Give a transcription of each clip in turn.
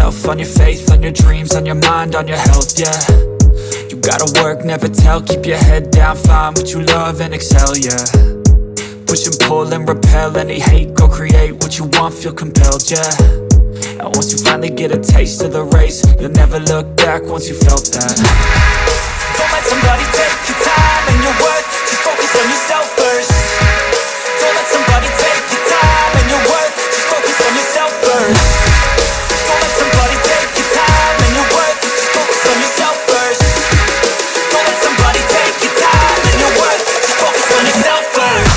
yourself, on your faith, on your dreams, on your mind, on your health, yeah. You gotta work, never tell, keep your head down, find what you love and excel, yeah. Push and pull and repel any hate, go create what you want, feel compelled, yeah. And once you finally get a taste of the race, you'll never look back once you felt that. Don't let somebody take your time and your worth, just focus on yourself first. Don't let somebody take your time and your worth, just focus on yourself first. Don't let somebody take your time and your worth, just focus on yourself first. Don't let somebody take your time and your worth, just focus on yourself first.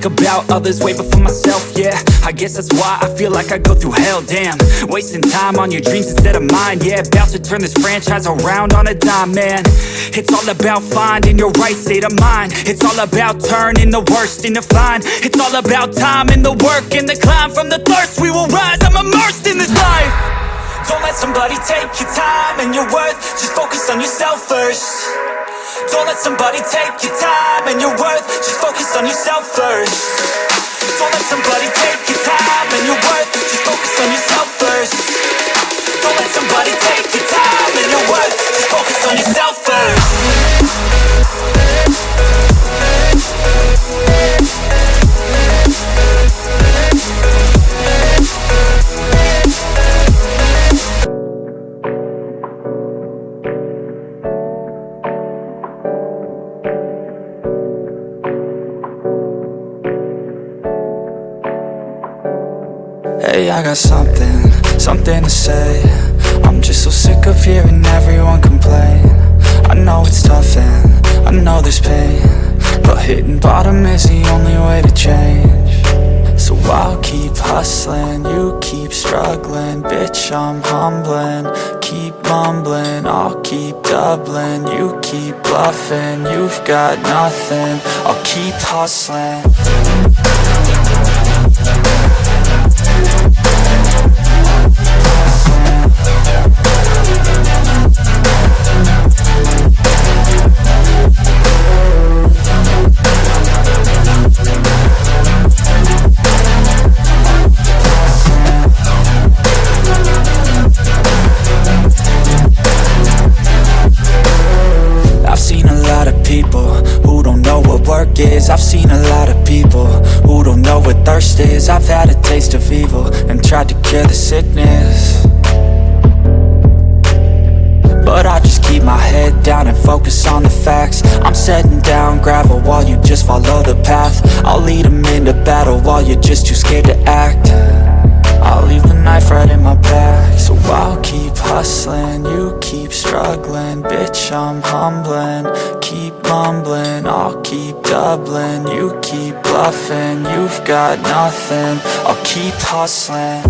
About others way before myself, yeah. I guess that's why I feel like I go through hell, damn. Wasting time on your dreams instead of mine, yeah. About to turn this franchise around on a dime, man. It's all about finding your right state of mind. It's all about turning the worst into fine. It's all about time and the work and the climb. From the thirst we will rise, I'm immersed in this life. Don't let somebody take your time and your worth, just focus on yourself first. Don't let somebody take your time and your worth, just focus on yourself first. Don't let somebody take your time and your worth, just focus on yourself first. Don't let somebody take your time and your worth, just focus on yourself first. Hey, I got something to say. I'm just so sick of hearing everyone complain. I know it's tough and I know there's pain, but hitting bottom is the only way to change. So I'll keep hustling, you keep struggling. Bitch, I'm humbling, keep mumbling. I'll keep doubling, you keep bluffing. You've got nothing, I'll keep hustling. I've seen a lot of people who don't know what work is. I've seen a lot of people who don't know what thirst is. I've had a taste of evil and tried to cure the sickness, but I just keep my head down and focus on the facts. I'm setting down gravel while you just follow the path. I'll lead them into battle while you're just too scared to act. I'll leave the knife right in my back. So I'll keep hustling, you keep struggling. Bitch, I'm humbling, keep mumbling. I'll keep doubling, you keep bluffing. You've got nothing, I'll keep hustling.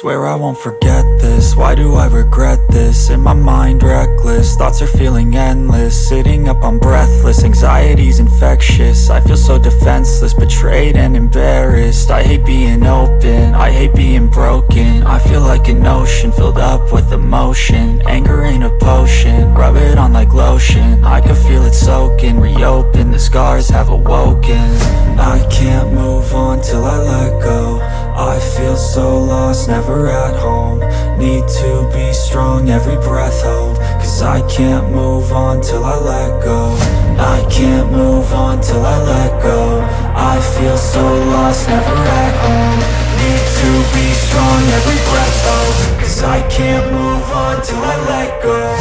Swear I won't forget this, why do I regret this? In my mind reckless, thoughts are feeling endless. Sitting up, I'm breathless, anxiety's infectious. I feel so defenseless, betrayed and embarrassed. I hate being open, I hate being broken. I feel like an ocean filled up with emotion. Anger ain't a potion, rub it on like lotion. I can feel it soaking, reopen, the scars have awoken. I can't move on till I let go. I feel so lost, never at home. Need to be strong, every breath hold. Cause I can't move on till I let go. I can't move on till I let go. I feel so lost, never at home. Need to be strong, every breath hold. Cause I can't move on till I let go.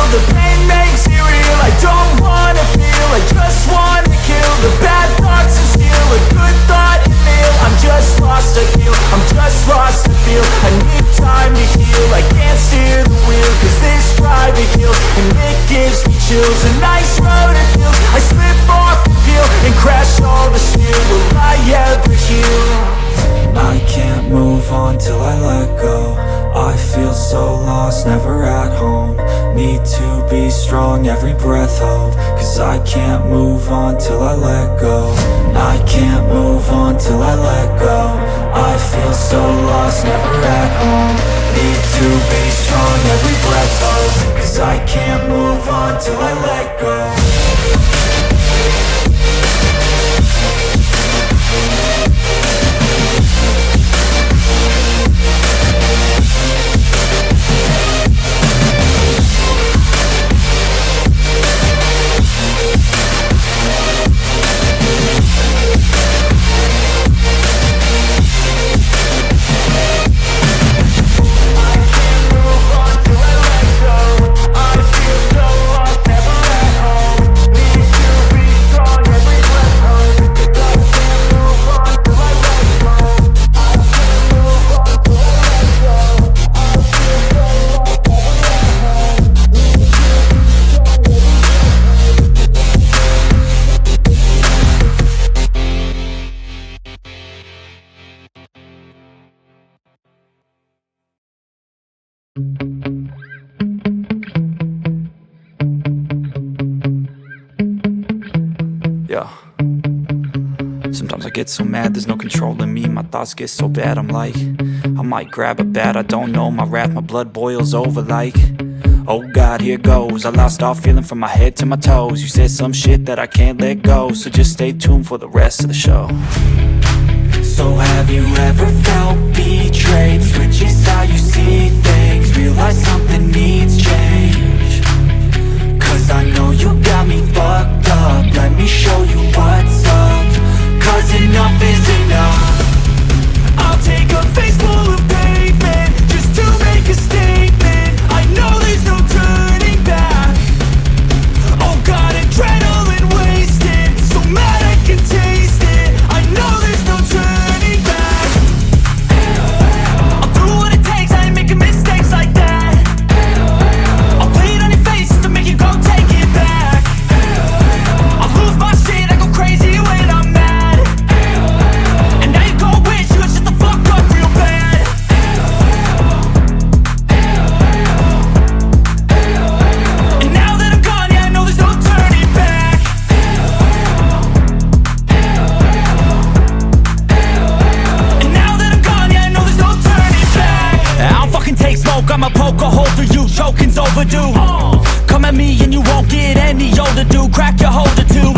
The pain makes it real, I don't wanna feel, I just wanna kill the bad thoughts and steal a good thought and feel. I'm just lost to feel, I'm just lost to feel. I need time to heal, I can't steer the wheel. Cause this ride we feel, and it gives me chills. A nice road it feels, I slip off the peel and crash all the steel. Will I ever heal? I can't move on till I let go. I feel so lost, never at home. Need to be strong, every breath hold. Cause I can't move on till I let go. I can't move on till I let go. I feel so lost, never at home. Need to be strong, every breath hold. Cause I can't move on till I let go. Yeah. Sometimes I get so mad, there's no controlling me. My thoughts get so bad, I'm like, I might grab a bat, I don't know. My wrath, my blood boils over like, oh God, here goes. I lost all feeling from my head to my toes. You said some shit that I can't let go, so just stay tuned for the rest of the show. So have you ever felt betrayed? Switches how you see things, realize something needs change. Cause I know you got me fucked up, let me show you what's up. Cause enough is enough. I'll take a face full of pavement just to make a statement. I know there's no turning back. Oh God, adrenaline wasted, so mad I can taste it. I know there's no turning back. I'll do what it takes, I ain't making mistakes like that. I'll play it on your face to make you go take it back. I'll lose my shit, I go crazy when I'm mad. And now you go wish you would shut the fuck up real bad. And now that I'm gone, yeah, I know there's no turning back. And now that I'm gone, yeah, I know there's no turning back. I don't fucking take smoke, I'ma poke a hole through you, choking's overdue. Come at me and you won't get any older, dude. Crack your holder too.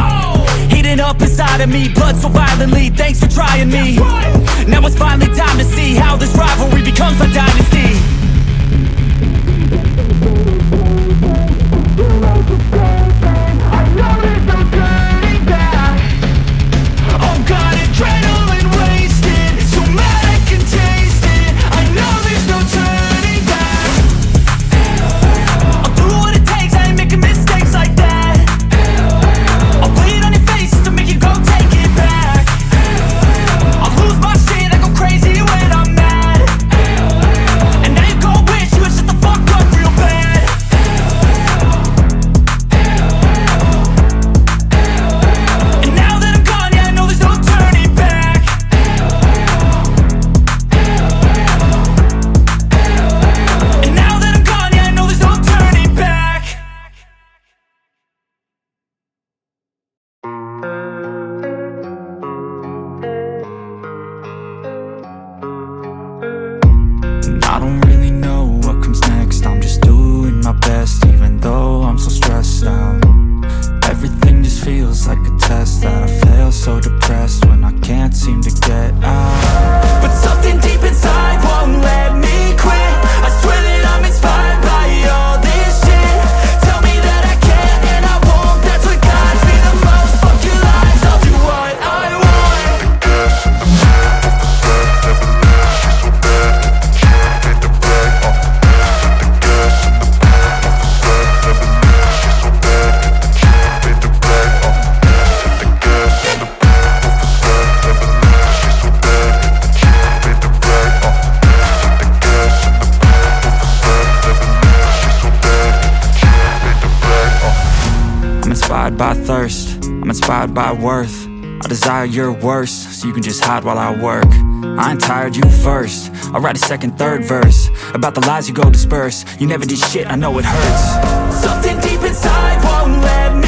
Heating up inside of me, blood so violently. Thanks for trying me. Now it's finally time to see how this rivalry becomes a dynasty. I know there's no turning back. Oh God, adrenaline wasted, so mad I can taste it. I know there's no turning back. I'll do what it takes, I ain't making mistakes like inspired by thirst, I'm inspired by worth. I desire your worst, so you can just hide while I work. I ain't tired, you first. I'll write a second, third verse about the lies you go disperse. You never did shit, I know it hurts. Something deep inside won't let me